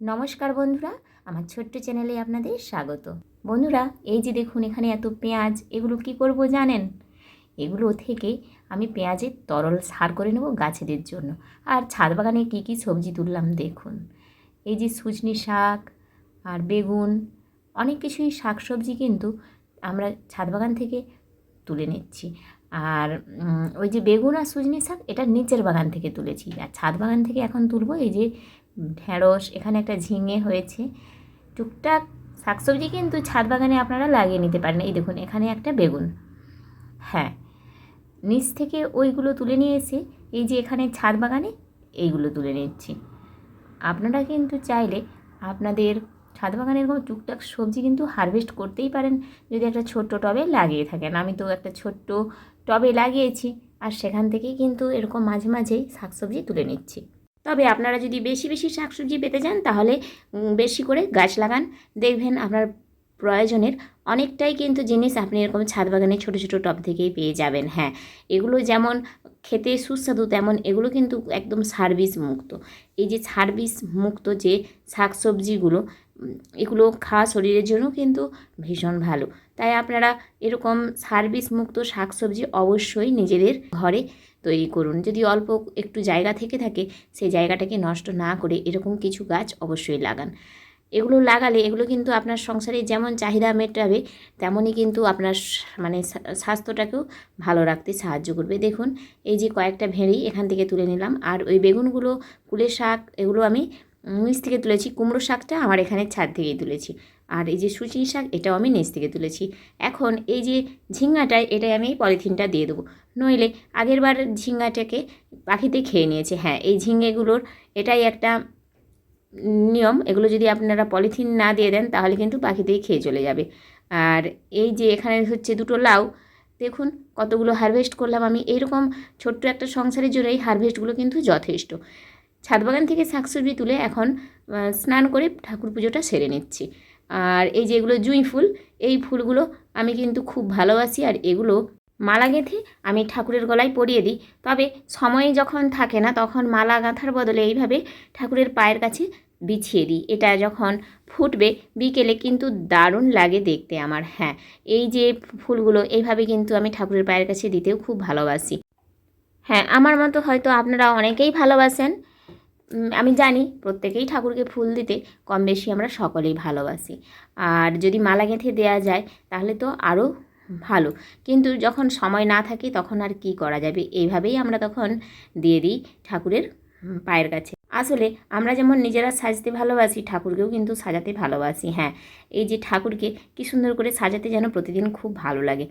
নমস্কার বন্ধুরা, আমার ছোট্ট চ্যানেলে আপনাদের স্বাগত। বন্ধুরা, এই যে দেখুন এখানে এত পেঁয়াজ, এগুলো কি করব জানেন? এগুলো থেকে আমি পেঁয়াজের তরল সার করে নেব গাছেদের জন্য। আর ছাদ বাগানে কী কী সবজি তুললাম দেখুন। এই যে সজনে শাক আর বেগুন, অনেক কিছুই শাক সবজি কিন্তু আমরা ছাদ বাগান থেকে তুলে নিচ্ছি। আর ওই যে বেগুন আর সজনে শাক এটা নিচের বাগান থেকে তুলেছি, আর ছাদ বাগান থেকে এখন তুলবো এই যে ঢেঁড়স, এখানে একটা ঝিঙে হয়েছে। টুকটাক শাকসবজি কিন্তু ছাদ বাগানে আপনারা লাগিয়ে নিতে পারেন। এই দেখুন এখানে একটা বেগুন, হ্যাঁ, নিচ থেকে ওইগুলো তুলে নিয়ে এসে এই যে এখানে ছাদ বাগানে এইগুলো তুলে নিচ্ছি। আপনারা কিন্তু চাইলে আপনাদের ছাদ বাগানে এরকম টুকটাক সবজি কিন্তু হারভেস্ট করতেই পারেন যদি একটা ছোট্ট টবে লাগিয়ে থাকেন। আমি তো একটা ছোট্ট টবে লাগিয়েছি, আর সেখান থেকেই কিন্তু এরকম মাঝে মাঝেই শাকসবজি তুলে নিচ্ছি। তবে আপনারা যদি বেশি বেশি শাকসবজি পেতে চান তাহলে বেশি করে গাছ লাগান, দেখবেন আপনার প্রয়োজনের অনেকটাই কিন্তু জিনিস আপনি এরকম ছাদ বাগানে ছোটো ছোটো টব থেকেই পেয়ে যাবেন। হ্যাঁ, এগুলো যেমন খেতে সুস্বাদু, তেমন এগুলো কিন্তু একদম সার-বিষ মুক্ত। এই যে সার-বিষ মুক্ত যে শাকসবজিগুলো, এগুলো খাওয়া শরীরের জন্য কিন্তু ভীষণ ভালো। তাই আপনারা এরকম সার-বিষ মুক্ত শাকসবজি অবশ্যই নিজেদের ঘরে তৈরি করুন। যদি অল্প একটু জায়গা থেকে থাকে, সেই জায়গাটাকে নষ্ট না করে এরকম কিছু গাছ অবশ্যই লাগান। এগুলো লাগালে এগুলো কিন্তু আপনার সংসারে যেমন চাহিদা মেটাবে, তেমনই কিন্তু আপনার মানে স্বাস্থ্যটাকেও ভালো রাখতে সাহায্য করবে। দেখুন এই যে কয়েকটা ভেঁড়ি এখান থেকে তুলে নিলাম, আর ওই বেগুনগুলো, কুলের শাক, এগুলো আমি নিচ থেকে তুলেছি। কুমড়ো শাকটা আমার এখানে ছাদ থেকেই তুলেছি, আর এই যে সুচিনি শাক এটাও আমি নিচ থেকে তুলেছি। এখন এই যে ঝিঙ্গাটায়, এটাই আমি এই পলিথিনটা দিয়ে দেবো, নইলে আগেরবার ঝিঙ্গাটাকে পাখিতে খেয়ে নিয়েছে। হ্যাঁ, এই ঝিঙ্গেগুলোর এটাই একটা নিয়ম, এগুলো যদি আপনারা পলিথিন না দিয়ে দেন তাহলে কিন্তু পাখিতেই খেয়ে চলে যাবে। আর এই যে এখানে হচ্ছে দুটো লাউ, দেখুন কতগুলো হারভেস্ট করলাম আমি। এইরকম ছোট্ট একটা সংসারের জন্য এই হারভেস্টগুলো কিন্তু যথেষ্ট। ছাদ বাগান থেকে শাকসবজি তুলে এখন স্নান করে ঠাকুর পুজোটা সেরে নিচ্ছি। আর এই যে এগুলো জুঁই ফুল, এই ফুলগুলো আমি কিন্তু খুব ভালোবাসি, আর এগুলো মালা গেঁথে আমি ঠাকুরের গলায় পরিয়ে দিই। তবে সময় যখন থাকে না তখন মালা গাঁথার বদলে এইভাবে ঠাকুরের পায়ের কাছে বিছিয়ে দিই। এটা যখন ফুটবে বিকেলে কিন্তু দারুণ লাগে দেখতে আমার। হ্যাঁ, এই যে ফুলগুলো এইভাবে কিন্তু আমি ঠাকুরের পায়ের কাছে দিতেও খুব ভালোবাসি। হ্যাঁ, আমার মতো হয়তো আপনারা অনেকেই ভালোবাসেন। আমি জানি প্রত্যেকেই ঠাকুরকে ফুল দিতে কম বেশি আমরা সকলেই ভালোবাসি। আর যদি মালা গেঁথে দেওয়া যায় তাহলে তো আরও ভালো। কিন্তু যখন সময় না থাকে তখন আর কি করা যাবে, এইভাবেই আমরা তখন দিয়ে দিই ঠাকুরের পায়ের কাছে। আসলে আমরা যেমন নিজেরা সাজতে ভালোবাসি, ঠাকুরকেও কিন্তু সাজাতে ভালোবাসি। হ্যাঁ, এই যে ঠাকুরকে কি সুন্দর করে সাজাতে যেন প্রতিদিন খুব ভালো লাগে।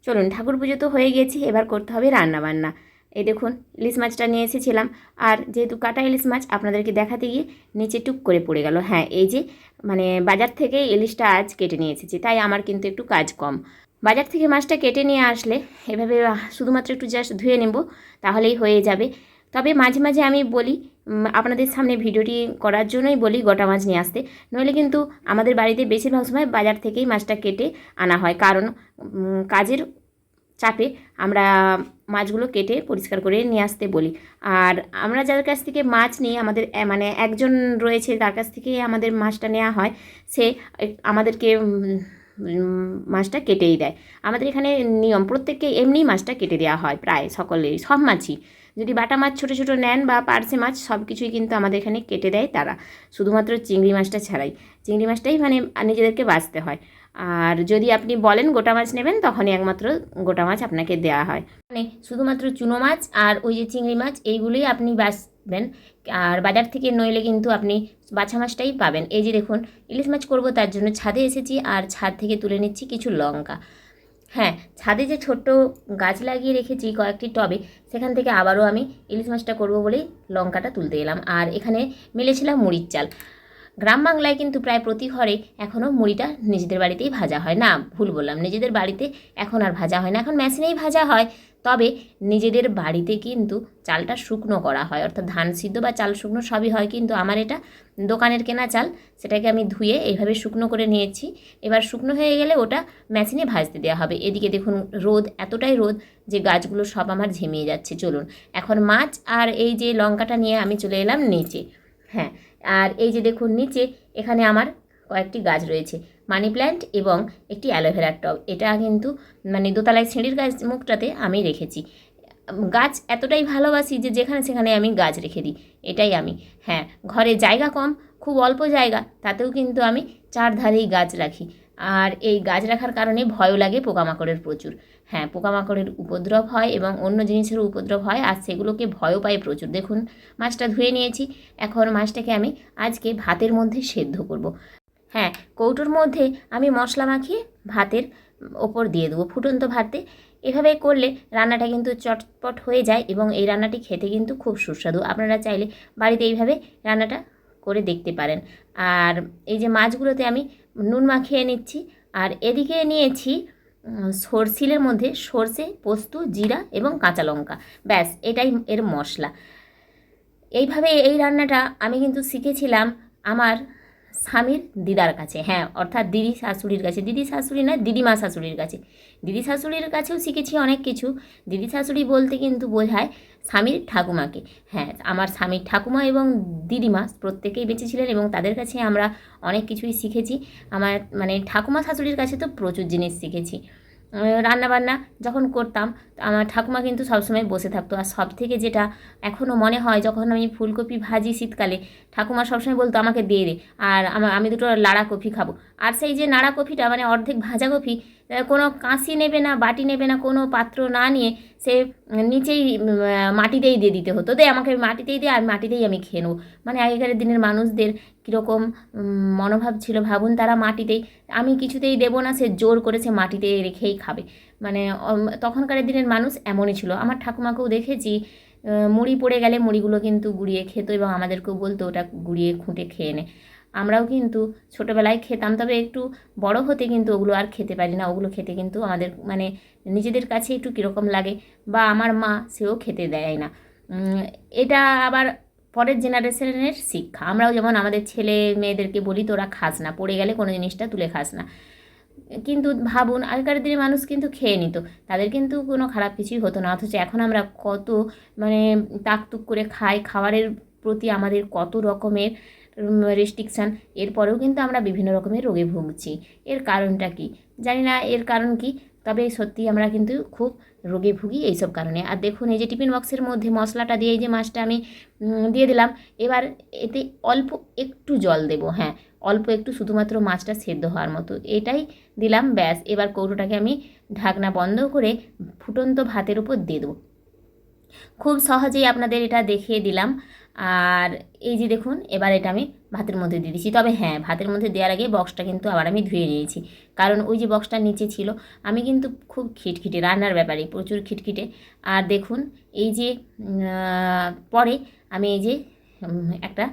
চলুন, ঠাকুর পুজো তো হয়ে গেছে, এবার করতে হবে রান্নাবান্না। এই দেখুন ইলিশ মাছটা নিয়ে এসেছিলাম, আর যেহেতু কাটা ইলিশ মাছ আপনাদেরকে দেখাতে গিয়ে নিচে টুক করে পড়ে গেল। হ্যাঁ, এই যে মানে বাজার থেকে ইলিশটা আজ কেটে নিয়ে এসেছি, তাই আমার কিন্তু একটু কাজ কম। বাজার থেকে মাছটা কেটে নিয়ে আসলে এভাবে শুধুমাত্র একটু জাস্ট ধুয়ে নেব, তাহলেই হয়ে যাবে। তবে মাঝে মাঝে আমি বলি, আপনাদের সামনে ভিডিওটি করার জন্যই বলি গোটা মাছ নিয়ে আসতে, নইলে কিন্তু আমাদের বাড়িতে বেশিরভাগ সময় বাজার থেকেই মাছটা কেটে আনা হয়, কারণ কাজের চাপে আমরা মাছগুলো কেটে পরিষ্কার করে নিয়ে আসতে বলি। আর আমরা যার কাছ থেকে মাছ নিই, আমাদের মানে একজন রয়েছে তার কাছ থেকে আমাদের মাছটা নেওয়া হয়, সে আমাদেরকে মাছটা কেটেই দেয়। আমাদের এখানে নিয়ম, প্রত্যেককে এমনিই মাছটা কেটে দেওয়া হয়, প্রায় সকলেই, সব মাছই। যদি বাটা মাছ ছোটো ছোটো নেন বা পার্শে মাছ, সব কিছুই কিন্তু আমাদের এখানে কেটে দেয় তারা, শুধুমাত্র চিংড়ি মাছটা ছাড়াই। চিংড়ি মাছটাই মানে নিজেদেরকে বাঁচতে হয়। আর যদি আপনি বলেন গোটা মাছ নেবেন, তখনই একমাত্র গোটা মাছ আপনাকে দেওয়া হয়। মানে শুধুমাত্র চুনো মাছ আর ওই যে চিংড়ি মাছ, এইগুলোই আপনি বাছবেন। আর বাজার থেকে নইলে কিন্তু আপনি বাছা মাছটাই পাবেন। এই যে দেখুন ইলিশ মাছ করব, তার জন্য ছাদে এসেছি, আর ছাদ থেকে তুলে নিচ্ছি কিছু লঙ্কা। হ্যাঁ, ছাদে যে ছোট্ট গাছ লাগিয়ে রেখেছি কয়েকটি টবে, সেখান থেকে আবারও আমি ইলিশ মাছটা করবো বলেই লঙ্কাটা তুলতে এলাম। আর এখানে মেলেছিলাম মুড়ির চাল। গ্রাম বাংলায় কিন্তু প্রায় প্রতি ঘরে এখনও মুড়িটা নিজেদের বাড়িতেই ভাজা হয়। না, ভুল বললাম, নিজেদের বাড়িতে এখন আর ভাজা হয় না, এখন মেশিনেই ভাজা হয়। তবে নিজেদের বাড়িতে কিন্তু চালটা শুকনো করা হয়, অর্থাৎ ধান সিদ্ধ বা চাল শুকনো সবই হয়। কিন্তু আমার এটা দোকানের কেনা চাল, সেটাকে আমি ধুয়ে এইভাবে শুকনো করে নিয়েছি। এবার শুকনো হয়ে গেলে ওটা মেশিনে ভাজতে দেওয়া হবে। এদিকে দেখুন রোদ, এতটাই রোদ যে গাছগুলো সব আমার ঝিমিয়ে যাচ্ছে। চলুন এখন মাছ আর এই যে লঙ্কাটা নিয়ে আমি চলে এলাম নিচে। হ্যাঁ, আর এই যে দেখুন নিচে এখানে আমার কয়েকটি গাছ রয়েছে, মানি প্ল্যান্ট এবং একটি অ্যালোভেরার টব। এটা কিন্তু মানে দোতলায় সিঁড়ির গাছ মুখটাতে আমি রেখেছি। গাছ এতটাই ভালোবাসি যে যেখানে সেখানে আমি গাছ রেখে দিই, এটাই আমি। হ্যাঁ, ঘরে জায়গা কম, খুব অল্প জায়গা, তাতেও কিন্তু আমি চারধারেই গাছ রাখি। আর এই গাছ রাখার কারণে ভয়ও লাগে পোকামাকড়ের প্রচুর। হ্যাঁ, পোকামাকড়ের উপদ্রব হয় এবং অন্য জিনিসেরও উপদ্রব হয়, আর সেগুলোকে ভয়ও পাই প্রচুর। দেখুন মাছটা ধুয়ে নিয়েছি, এখন মাছটাকে আমি আজকে ভাতের মধ্যে সেদ্ধ করব। হ্যাঁ, কৌটোর মধ্যে আমি মশলা মাখিয়ে ভাতের ওপর দিয়ে দেবো, ফুটন্ত ভাতে। এভাবে করলে রান্নাটা কিন্তু চটপট হয়ে যায় এবং এই রান্নাটি খেতে কিন্তু খুব সুস্বাদু। আপনারা চাইলে বাড়িতে এইভাবে রান্নাটা করে দেখতে পারেন। আর এই যে মাছগুলোতে আমি নুন মাখিয়ে নিচ্ছি, আর এদিকে নিয়েছি সরষিলের মধ্যে সর্ষে, পোস্ত, জিরা এবং কাঁচা লঙ্কা। ব্যাস, এটাই এর মশলা। এইভাবে এই রান্নাটা আমি কিন্তু শিখেছিলাম আমার স্বামীর দিদার কাছে। হ্যাঁ, অর্থাৎ দিদি শাশুড়ির কাছে, দিদি শাশুড়ি না, দিদিমা শাশুড়ির কাছে। দিদি শাশুড়ির কাছেও শিখেছি অনেক কিছু। দিদি শাশুড়ি বলতে কিন্তু বোঝায় স্বামীর ঠাকুমাকে। হ্যাঁ, আমার স্বামীর ঠাকুমা এবং দিদিমা প্রত্যেকেই বেঁচে ছিলেন এবং তাদের কাছে আমরা অনেক কিছুই শিখেছি। আমার মানে ঠাকুমা শাশুড়ির কাছে তো প্রচুর জিনিস শিখেছি। রান্নাবান্না যখন করতাম আমার ঠাকুমা কিন্তু সবসময় বসে থাকতো। আর সব থেকে যেটা এখনও মনে হয়, যখন আমি ফুলকপি ভাজি শীতকালে, ঠাকুমা সবসময় বলতো আমাকে দিয়ে দে, আর আমি দুটো লাড়া কফি খাবো। আর সেই যে নাড়া কফিটা মানে অর্ধেক ভাজা কফি, কোনো কাঁসি নেবে না, বাটি নেবে না, কোনো পাত্র না নিয়ে সে নিচেই মাটিতেই দিয়ে দিতে হতো, দে আমাকে মাটিতেই দে, আর মাটিতেই আমি খেয়ে নেবো। মানে আগেকার দিনের মানুষদের কীরকম মনোভাব ছিল ভাবুন, তারা মাটিতেই, আমি কিছুতেই দেবো না, সে জোর করে সে মাটিতে রেখেই খাবে। মানে তখনকার দিনের মানুষ এমনই ছিল। আমার ঠাকুমাকেও দেখেছি মুড়ি পড়ে গেলে মুড়িগুলো কিন্তু গুঁড়িয়ে খেত এবং আমাদেরকেও বলতো ওটা গুঁড়িয়ে খুঁটে খেয়ে নে। আমরাও কিন্তু ছোটোবেলায় খেতাম, তবে একটু বড় হতে কিন্তু ওগুলো আর খেতে পারি না। ওগুলো খেতে কিন্তু আমাদের মানে নিজেদের কাছে একটু কীরকম লাগে, বা আমার মা সেও খেতে দেয় না। এটা আবার পরের জেনারেশনের শিক্ষা। আমরাও যেমন আমাদের ছেলে মেয়েদেরকে বলি তোরা খাস না, পড়ে গেলে কোনো জিনিসটা তুলে খাস না। কিন্তু ভাবুন আগেকার দিনে মানুষ কিন্তু খেয়ে নিত, তাদের কিন্তু কোনো খারাপ কিছুই হতো না। অথচ এখন আমরা কত মানে তাকতুক করে খাই, খাবারের প্রতি আমাদের কত রকমের রেস্ট্রিকশান, এরপরেও কিন্তু আমরা বিভিন্ন রকমের রোগে ভুগছি। এর কারণটা কি জানি না, এর কারণ কি, তবে সত্যি আমরা কিন্তু খুব রোগে ভুগি এইসব কারণে। আর দেখুন এই যে টিফিন বক্সের মধ্যে মশলাটা দিয়ে এই যে মাছটা আমি দিয়ে দিলাম, এবার এতে অল্প একটু জল দেবো। হ্যাঁ, অল্প একটু, শুধুমাত্র মাছটা সেদ্ধ হওয়ার মতো, এটাই দিলাম। ব্যাস, এবার কৌটোটাকে আমি ঢাকনা বন্ধ করে ফুটন্ত ভাতের উপর দিয়ে দেবো। খুব সহজেই আপনাদের এটা দেখিয়ে দিলাম। আর এই যে দেখুন এবার এটা আমি ভাতের মধ্যে দিয়ে দিচ্ছি। তবে হ্যাঁ, ভাতের মধ্যে দেওয়ার আগে বক্সটা কিন্তু আবার আমি ধুয়ে নিয়েছি, কারণ ওই যে বক্সটার নিচে ছিল। আমি কিন্তু খুব খিটখিটে রান্নার ব্যাপারে, প্রচুর খিটখিটে। আর দেখুন এই যে পরে আমি এই যে একটা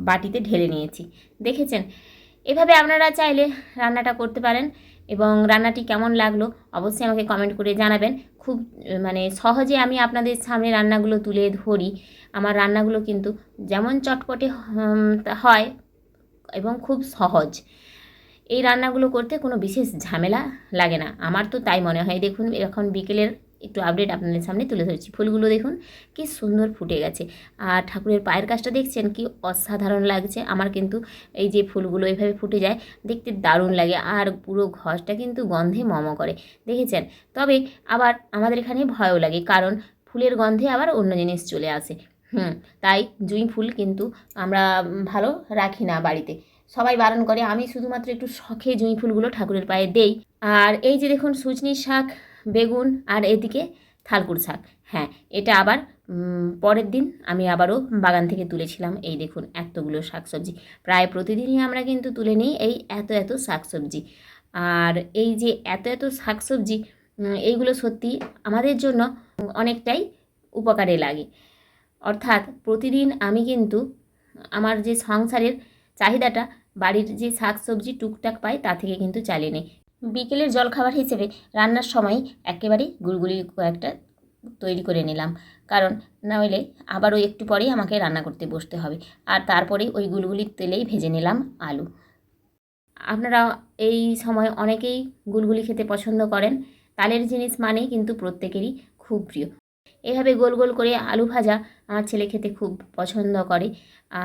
বাটিতে ঢেলে নিয়েছি, দেখেছেন? এভাবে আপনারা চাইলে রান্নাটা করতে পারেন এবং রান্নাটি কেমন লাগলো অবশ্যই আমাকে কমেন্ট করে জানাবেন। খুব মানে সহজে আমি আপনাদের সামনে রান্নাগুলো তুলে ধরি। আমার রান্নাগুলো কিন্তু যেমন চটপটে হয় এবং খুব সহজ। এই রান্নাগুলো করতে কোনো বিশেষ ঝামেলা লাগে না, আমার তো তাই মনে হয়। দেখুন এখন বিকেলের একটু আপডেট আপনাদের সামনে তুলে ধরছি। ফুলগুলো দেখুন কি সুন্দর ফুটে গেছে, আর ঠাকুরের পায়ের কাজটা দেখছেন কি অসাধারণ লাগছে। আমার কিন্তু এই যে ফুলগুলো এইভাবে ফুটে যায় দেখতে দারুণ লাগে, আর পুরো ঘরটা কিন্তু গন্ধে মম করে, দেখেছেন? তবে আবার আমাদের এখানে ভয়ও লাগে, কারণ ফুলের গন্ধে আবার অন্য জিনিস চলে আসে। তাই জুঁই ফুল কিন্তু আমরা ভালো রাখি না বাড়িতে, সবাই বারণ করে। আমি শুধুমাত্র একটু শখে জুঁই ফুলগুলো ঠাকুরের পায়ে দেই। আর এই যে দেখুন সজনির শাক, বেগুন, আর এদিকে থালকুর শাক। হ্যাঁ, এটা আবার পরের দিন আমি আবারও বাগান থেকে তুলেছিলাম। এই দেখুন এতগুলো শাকসবজি, প্রায় প্রতিদিনই আমরা কিন্তু তুলে নিই এই এত এত শাকসবজি। আর এই যে এত এত শাকসবজি, এইগুলো সত্যি আমাদের জন্য অনেকটাই উপকারে লাগে। অর্থাৎ প্রতিদিন আমি কিন্তু আমার যে সংসারের চাহিদাটা বাড়ির যে শাকসবজি টুকটাক পাই তা থেকে কিন্তু চালিয়ে নিই। বিকেলের জলখাবার হিসেবে রান্নার সময় একেবারে গুলগুলি কয়েকটা তৈরি করে নিলাম, কারণ নইলে আবারও একটু পরেই আমাকে রান্না করতে বসতে হবে। আর তারপরেই ওই গুলগুলির তেলেই ভেজে নিলাম আলু। আপনারা এই সময় অনেকেই গুলগুলি খেতে পছন্দ করেন, তালের জিনিস মানেই কিন্তু প্রত্যেকেরই খুব প্রিয়। এভাবে গোল গোল করে আলু ভাজা আমার ছেলে খেতে খুব পছন্দ করে।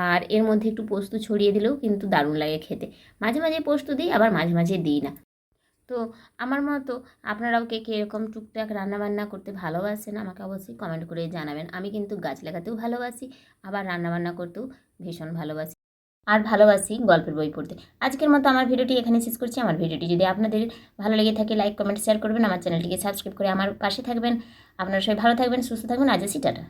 আর এর মধ্যে একটু পোস্ত ছড়িয়ে দিলেও কিন্তু দারুণ লাগে খেতে। মাঝে মাঝে পোস্ত দিই, আবার মাঝে মাঝে দিই না। তো আমার মতো আপনারাও কে কে এরকম টুকটাক রান্নাবান্না করতে ভালোবাসেন আমাকে অবশ্যই কমেন্ট করে জানাবেন। আমি কিন্তু গাছ লাগাতেও ভালোবাসি, আবার রান্নাবান্না করতেও ভীষণ ভালোবাসি, আর ভালোবাসি গল্পের বই পড়তে। আজকের মতো আমার ভিডিওটি এখানে শেষ করছি। আমার ভিডিওটি যদি আপনাদের ভালো লেগে থাকে লাইক কমেন্ট শেয়ার করবেন, আমার চ্যানেলটিকে সাবস্ক্রাইব করে আমার পাশে থাকবেন। আপনারা সবাই ভালো থাকবেন, সুস্থ থাকবেন। আজ আসি, টাটা।